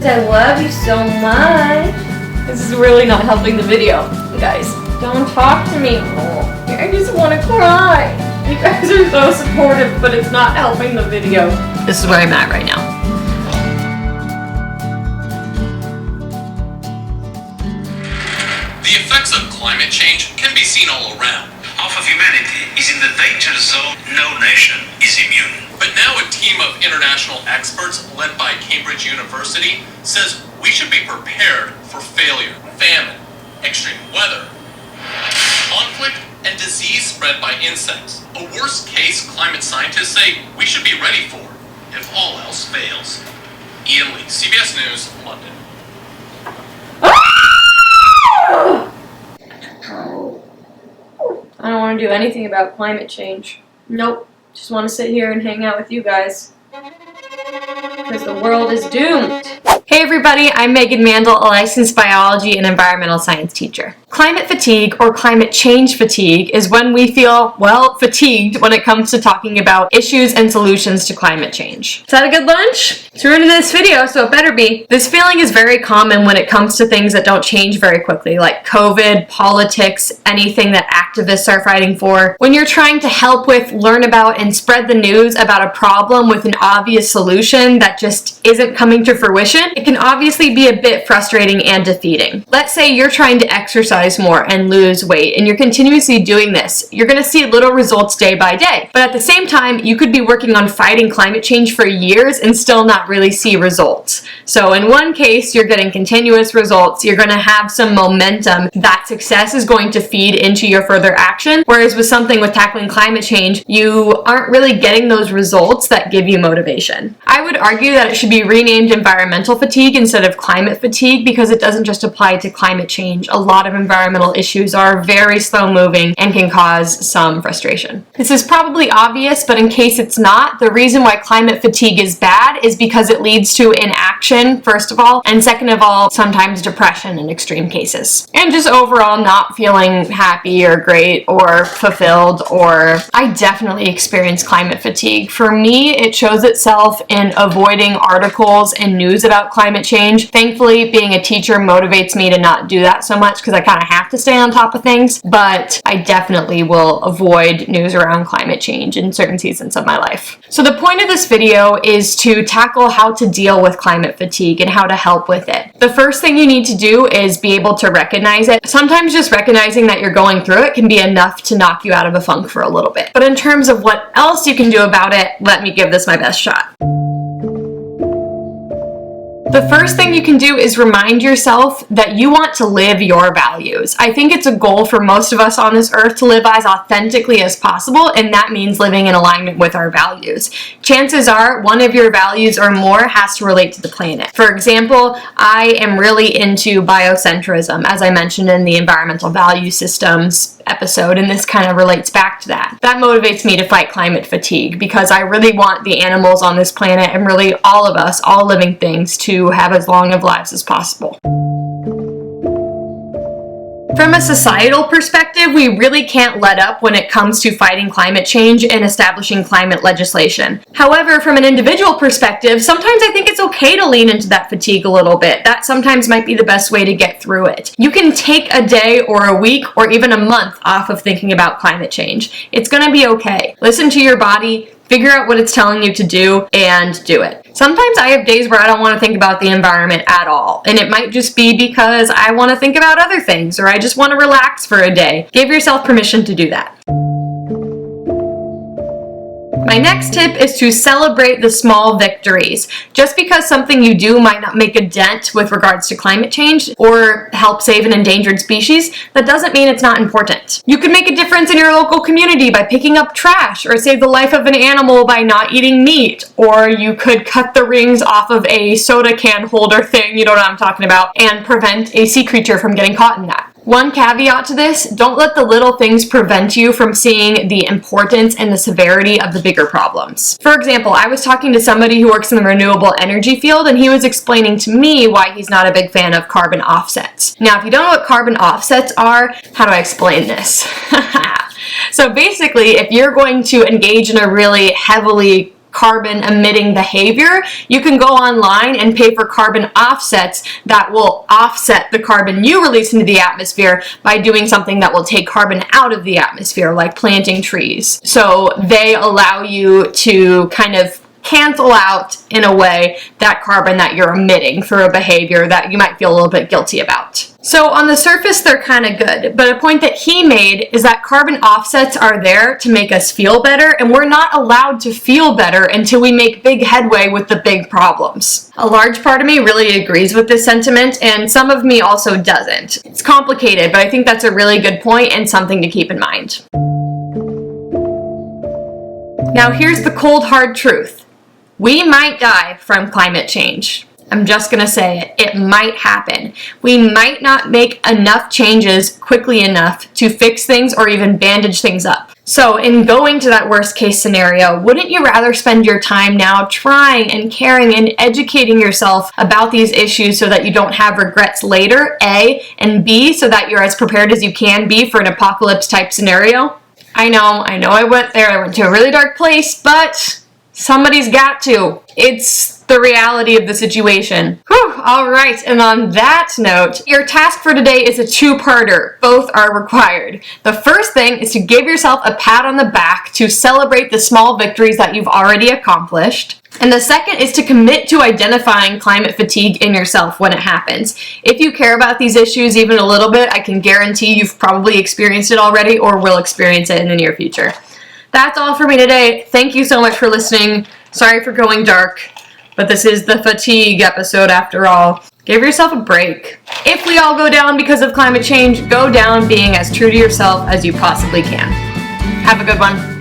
I love you so much. This is really not helping the video. Guys, don't talk to me. I just want to cry. You guys are so supportive, but it's not helping the video. This is where I'm at right now. The effects of climate change can be seen all around. Half of humanity is in the danger zone. No nation is immune. But now a team of international experts led by Cambridge University says we should be prepared for failure, famine, extreme weather, conflict, and disease spread by insects. A worst case climate scientists say we should be ready for if all else fails. Ian Lee, CBS News, London. I don't want to do anything about climate change. Nope. Just want to sit here and hang out with you guys. Because the world is doomed. Hey everybody, I'm Megan Mandel, a licensed biology and environmental science teacher. Climate fatigue or climate change fatigue is when we feel, well, fatigued when it comes to talking about issues and solutions to climate change. Is that a good lunch? It's ruining this video, so it better be. This feeling is very common when it comes to things that don't change very quickly, like COVID, politics, anything that activists are fighting for. When you're trying to help with, learn about, and spread the news about a problem with an obvious solution that just isn't coming to fruition, it can obviously be a bit frustrating and defeating. Let's say you're trying to exercise more and lose weight, and you're continuously doing this. You're going to see little results day by day. But at the same time, you could be working on fighting climate change for years and still not really see results. So in one case, you're getting continuous results. You're going to have some momentum. That success is going to feed into your further action. Whereas with something with tackling climate change, you aren't really getting those results that give you motivation. I would argue that it should be renamed environmental fatigue instead of climate fatigue because it doesn't just apply to climate change. A lot of environmental issues are very slow moving and can cause some frustration. This is probably obvious, but in case it's not, the reason why climate fatigue is bad is because it leads to inaction, first of all, and second of all, sometimes depression in extreme cases. And just overall not feeling happy or great or fulfilled, or I definitely experience climate fatigue. For me, it shows itself in avoiding articles and news about climate change. Thankfully, being a teacher motivates me to not do that so much because I kind of have to stay on top of things, but I definitely will avoid news around climate change in certain seasons of my life. So the point of this video is to tackle how to deal with climate fatigue and how to help with it. The first thing you need to do is be able to recognize it. Sometimes just recognizing that you're going through it can be enough to knock you out of a funk for a little bit. But in terms of what else you can do about it, let me give this my best shot. The first thing you can do is remind yourself that you want to live your values. I think it's a goal for most of us on this earth to live as authentically as possible, and that means living in alignment with our values. Chances are one of your values or more has to relate to the planet. For example, I am really into biocentrism, as I mentioned in the environmental value systems episode, and this kind of relates back to that. That motivates me to fight climate fatigue because I really want the animals on this planet and really all of us, all living things, to have as long of lives as possible. From a societal perspective, we really can't let up when it comes to fighting climate change and establishing climate legislation. However, from an individual perspective, sometimes I think it's okay to lean into that fatigue a little bit. That sometimes might be the best way to get through it. You can take a day or a week or even a month off of thinking about climate change. It's going to be okay. Listen to your body, figure out what it's telling you to do, and do it. Sometimes I have days where I don't want to think about the environment at all, and it might just be because I want to think about other things, or I just want to relax for a day. Give yourself permission to do that. My next tip is to celebrate the small victories. Just because something you do might not make a dent with regards to climate change or help save an endangered species, that doesn't mean it's not important. You could make a difference in your local community by picking up trash, or save the life of an animal by not eating meat, or you could cut the rings off of a soda can holder thing, you know what I'm talking about, and prevent a sea creature from getting caught in that. One caveat to this, don't let the little things prevent you from seeing the importance and the severity of the bigger problems. For example, I was talking to somebody who works in the renewable energy field, and he was explaining to me why he's not a big fan of carbon offsets. Now, if you don't know what carbon offsets are, how do I explain this? So basically, if you're going to engage in a really heavily carbon emitting behavior, you can go online and pay for carbon offsets that will offset the carbon you release into the atmosphere by doing something that will take carbon out of the atmosphere, like planting trees. So they allow you to kind of cancel out, in a way, that carbon that you're emitting for a behavior that you might feel a little bit guilty about. So on the surface, they're kind of good, but a point that he made is that carbon offsets are there to make us feel better, and we're not allowed to feel better until we make big headway with the big problems. A large part of me really agrees with this sentiment, and some of me also doesn't. It's complicated, but I think that's a really good point and something to keep in mind. Now here's the cold, hard truth. We might die from climate change. I'm just gonna say it. It might happen. We might not make enough changes quickly enough to fix things or even bandage things up. So in going to that worst case scenario, wouldn't you rather spend your time now trying and caring and educating yourself about these issues so that you don't have regrets later, A, and B, so that you're as prepared as you can be for an apocalypse type scenario? I know I went there. I went to a really dark place, but somebody's got to. It's the reality of the situation. Whew, all right, and on that note, your task for today is a two-parter. Both are required. The first thing is to give yourself a pat on the back to celebrate the small victories that you've already accomplished. And the second is to commit to identifying climate fatigue in yourself when it happens. If you care about these issues even a little bit, I can guarantee you've probably experienced it already or will experience it in the near future. That's all for me today. Thank you so much for listening. Sorry for going dark, but this is the fatigue episode after all. Give yourself a break. If we all go down because of climate change, go down being as true to yourself as you possibly can. Have a good one.